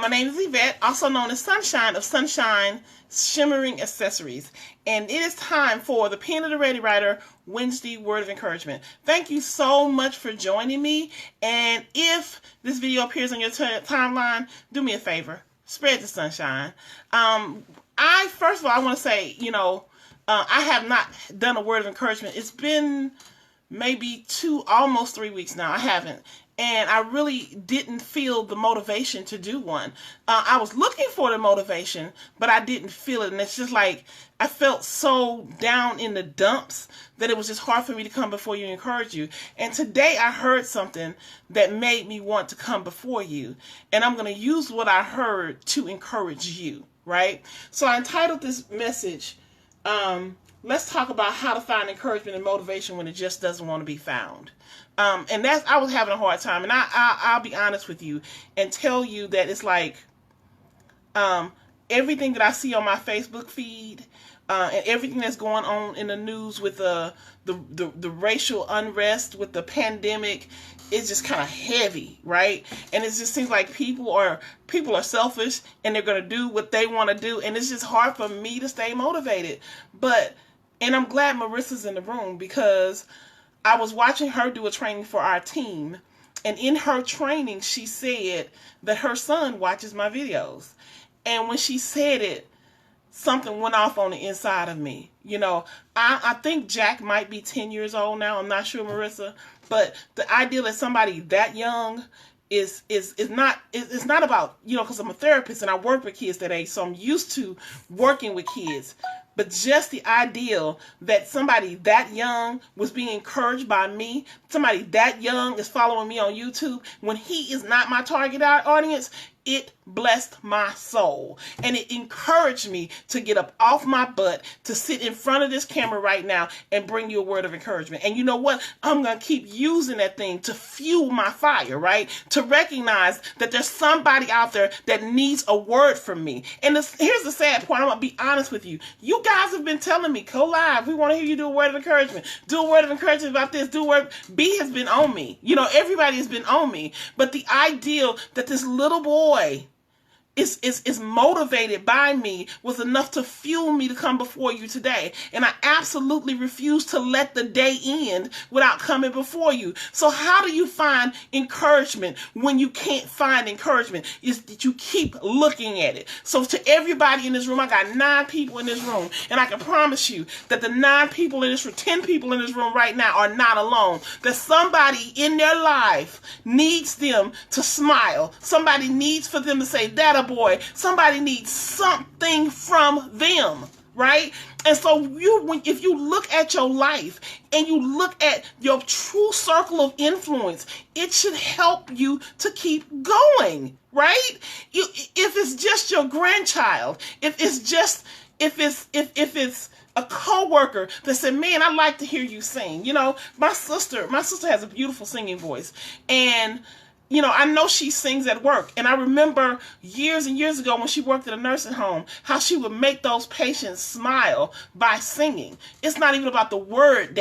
My name is Yvette, also known as Sunshine of Sunshine Shimmering Accessories. And it is time for the Pen of the Ready Writer Wednesday Word of Encouragement. Thank you so much for joining me. And if this video appears on your timeline, do me a favor. Spread the sunshine. First of all, I want to say, I have not done a word of encouragement. It's been maybe almost 3 weeks now. I haven't. And I really didn't feel the motivation to do one. I was looking for the motivation, but I didn't feel it. And it's just like, I felt so down in the dumps that it was just hard for me to come before you and encourage you. And today I heard something that made me want to come before you. And I'm going to use what I heard to encourage you, right? So I entitled this message, let's talk about how to find encouragement and motivation when it just doesn't want to be found. And I was having a hard time, and I'll be honest with you and tell you that it's like, everything that I see on my Facebook feed, and everything that's going on in the news with the racial unrest, with the pandemic, is just kind of heavy, right? And it just seems like people are selfish, and they're going to do what they want to do, and it's just hard for me to stay motivated. And I'm glad Marissa's in the room, because I was watching her do a training for our team, and in her training, she said that her son watches my videos. And when she said it, something went off on the inside of me. I think Jack might be 10 years old now. I'm not sure, Marissa, but the idea that somebody that young is not about, because I'm a therapist and I work with kids that age, so I'm used to working with kids. But just the idea that somebody that young was being encouraged by me, somebody that young is following me on YouTube when he is not my target audience, it blessed my soul. And it encouraged me to get up off my butt, to sit in front of this camera right now and bring you a word of encouragement. And you know what? I'm going to keep using that thing to fuel my fire, right? To recognize that there's somebody out there that needs a word from me. And here's the sad part. I'm going to be honest with you. You guys have been telling me, go live. We want to hear you do a word of encouragement. Do a word of encouragement about this. Do a word. B has been on me. Everybody has been on me. But the ideal that this little boy is motivated by me was enough to fuel me to come before you today. And I absolutely refuse to let the day end without coming before you. So how do you find encouragement when you can't find encouragement? Is that you keep looking at it. So to everybody in this room, I got 9 people in this room, and I can promise you that the 9 people in this room, 10 people in this room right now are not alone. That somebody in their life needs them to smile. Somebody needs for them to say, "That a boy." Somebody needs something from them, right? And so if you look at your life and you look at your true circle of influence, it should help you to keep going, right? If it's just your grandchild, if it's a coworker that said, "Man, I'd like to hear you sing." My sister has a beautiful singing voice, and I know she sings at work. And I remember years and years ago when she worked at a nursing home, how she would make those patients smile by singing. It's not even about the word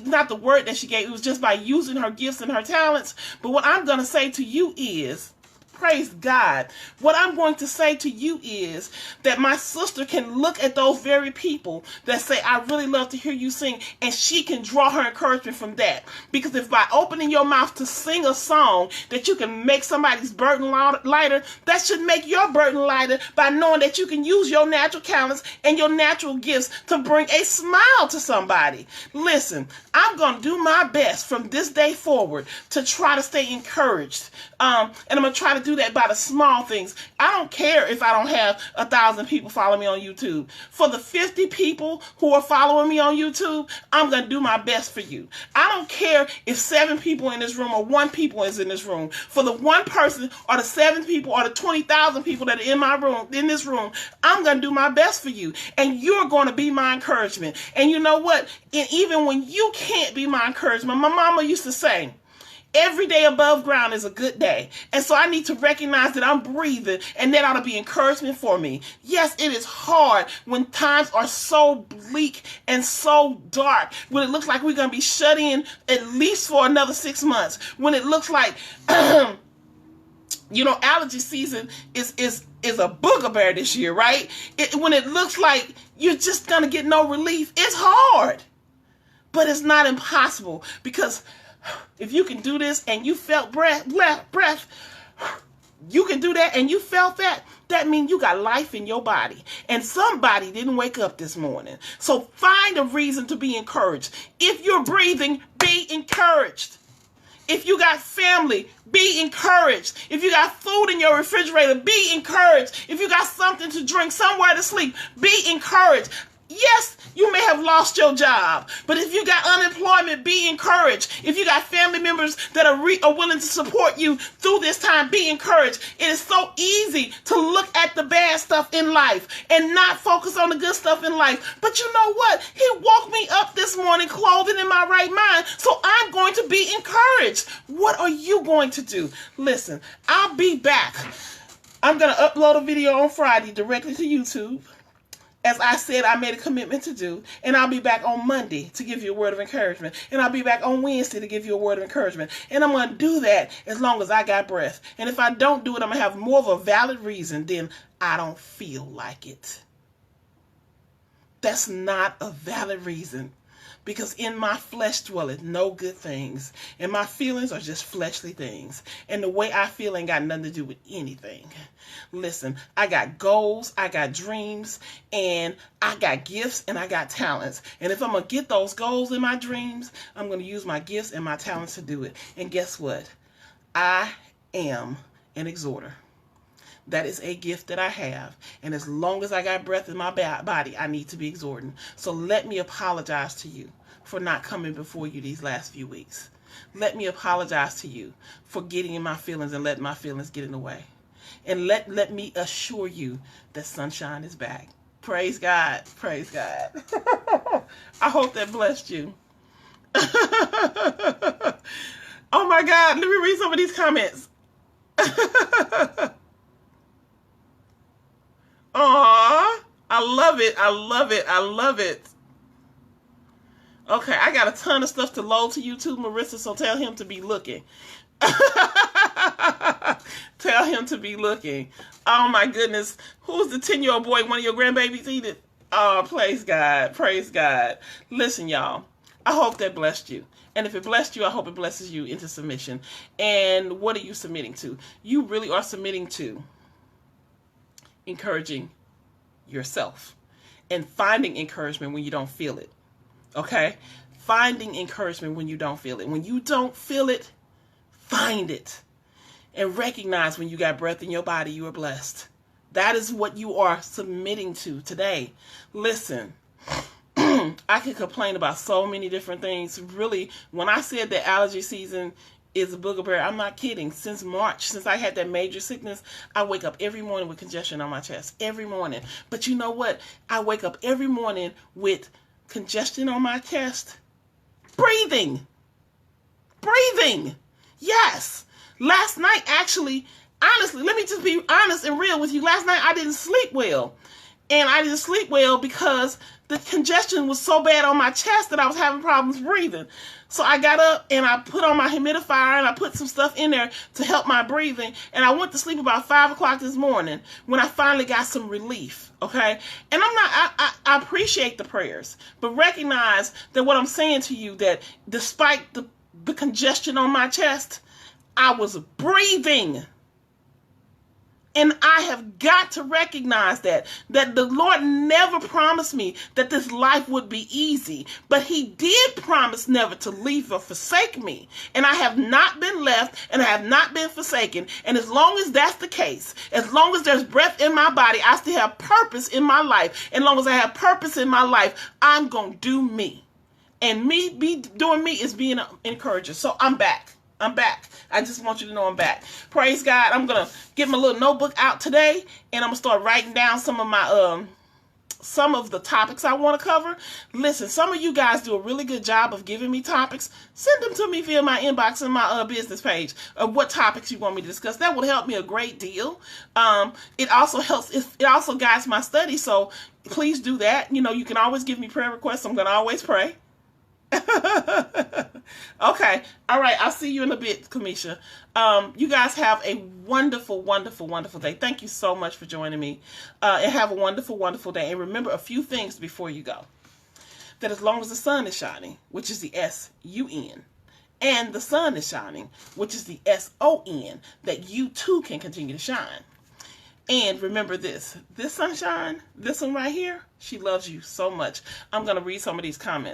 not the word that she gave. It was just by using her gifts and her talents. But what I'm going to say to you is, praise God. What I'm going to say to you is that my sister can look at those very people that say, "I really love to hear you sing," and she can draw her encouragement from that. Because if by opening your mouth to sing a song that you can make somebody's burden lighter, that should make your burden lighter by knowing that you can use your natural talents and your natural gifts to bring a smile to somebody. Listen, I'm going to do my best from this day forward to try to stay encouraged. And I'm going to try to do that by the small things. I don't care if I don't have 1,000 people follow me on YouTube. For the 50 people who are following me on YouTube, I'm going to do my best for you. I don't care if 7 people in this room or 1 people is in this room. For the 1 person or the 7 people or the 20,000 people that are in this room, I'm going to do my best for you. And you're going to be my encouragement. And you know what? And even when you can't be my encouragement, my mama used to say, every day above ground is a good day. And so I need to recognize that I'm breathing, and that ought to be encouragement for me. Yes, it is hard when times are so bleak and so dark, when it looks like we're going to be shut in at least for another 6 months, when it looks like You know, allergy season is a booger bear this year, right? When it looks like you're just gonna get no relief, it's hard. But it's not impossible, because if you can do this and you felt breath, you can do that and you felt that, that means you got life in your body. And somebody didn't wake up this morning. So find a reason to be encouraged. If you're breathing, be encouraged. If you got family, be encouraged. If you got food in your refrigerator, be encouraged. If you got something to drink, somewhere to sleep, be encouraged. Yes, you may have lost your job, but if you got unemployment, be encouraged. If you got family members that are willing to support you through this time, be encouraged. It is so easy to look at the bad stuff in life and not focus on the good stuff in life. But you know what? He woke me up this morning clothed in my right mind, so I'm going to be encouraged. What are you going to do? Listen, I'll be back. I'm going to upload a video on Friday directly to YouTube, as I said I made a commitment to do. And I'll be back on Monday to give you a word of encouragement. And I'll be back on Wednesday to give you a word of encouragement. And I'm going to do that as long as I got breath. And if I don't do it, I'm going to have more of a valid reason than I don't feel like it. That's not a valid reason. Because in my flesh dwelleth no good things. And my feelings are just fleshly things. And the way I feel ain't got nothing to do with anything. Listen, I got goals, I got dreams, and I got gifts, and I got talents. And if I'm going to get those goals and my dreams, I'm going to use my gifts and my talents to do it. And guess what? I am an exhorter. That is a gift that I have. And as long as I got breath in my body, I need to be exhorting. So let me apologize to you for not coming before you these last few weeks. Let me apologize to you for getting in my feelings and letting my feelings get in the way. And let me assure you that sunshine is back. Praise God. Praise God. I hope that blessed you. Oh my God. Let me read some of these comments. Aw, I love it. I love it. I love it. Okay, I got a ton of stuff to load to YouTube, Marissa, so tell him to be looking. Tell him to be looking. Oh my goodness. Who's the 10-year-old boy one of your grandbabies eat it? Oh, praise God. Praise God. Listen, y'all. I hope that blessed you. And if it blessed you, I hope it blesses you into submission. And what are you submitting to? You really are submitting to encouraging yourself and finding encouragement when you don't feel it. Okay? Finding encouragement when you don't feel it. When you don't feel it, find it. And recognize when you got breath in your body, you are blessed. That is what you are submitting to today. Listen, I could complain about so many different things. Really, when I said that allergy season is a booger bear, I'm not kidding. Since March, since I had that major sickness, I wake up every morning with congestion on my chest. Every morning. But you know what? I wake up every morning with congestion on my chest. Breathing. Breathing. Yes. Last night, actually, honestly, let me just be honest and real with you. Last night, I didn't sleep well. And I didn't sleep well because the congestion was so bad on my chest that I was having problems breathing. So I got up and I put on my humidifier and I put some stuff in there to help my breathing. And I went to sleep about 5 o'clock this morning when I finally got some relief. Okay. And I appreciate the prayers, but recognize that what I'm saying to you, that despite the congestion on my chest, I was breathing. And I have got to recognize that the Lord never promised me that this life would be easy, but he did promise never to leave or forsake me. And I have not been left and I have not been forsaken. And as long as that's the case, as long as there's breath in my body, I still have purpose in my life. And as long as I have purpose in my life, I'm going to do me. And me doing me is being an encourager. So I'm back. I'm back. I just want you to know I'm back. Praise God. I'm going to get my little notebook out today and I'm going to start writing down some of my some of the topics I want to cover. Listen, some of you guys do a really good job of giving me topics. Send them to me via my inbox and my business page of what topics you want me to discuss. That will help me a great deal. It also helps. It also guides my study. So please do that. You know, you can always give me prayer requests. I'm going to always pray. Okay. All right. I'll see you in a bit, Kamisha. You guys have a wonderful, wonderful, wonderful day. Thank you so much for joining me. And have a wonderful, wonderful day. And remember a few things before you go. That as long as the sun is shining, which is the S-U-N, and the sun is shining, which is the S-O-N, that you too can continue to shine. And remember this sunshine, this one right here, she loves you so much. I'm going to read some of these comments.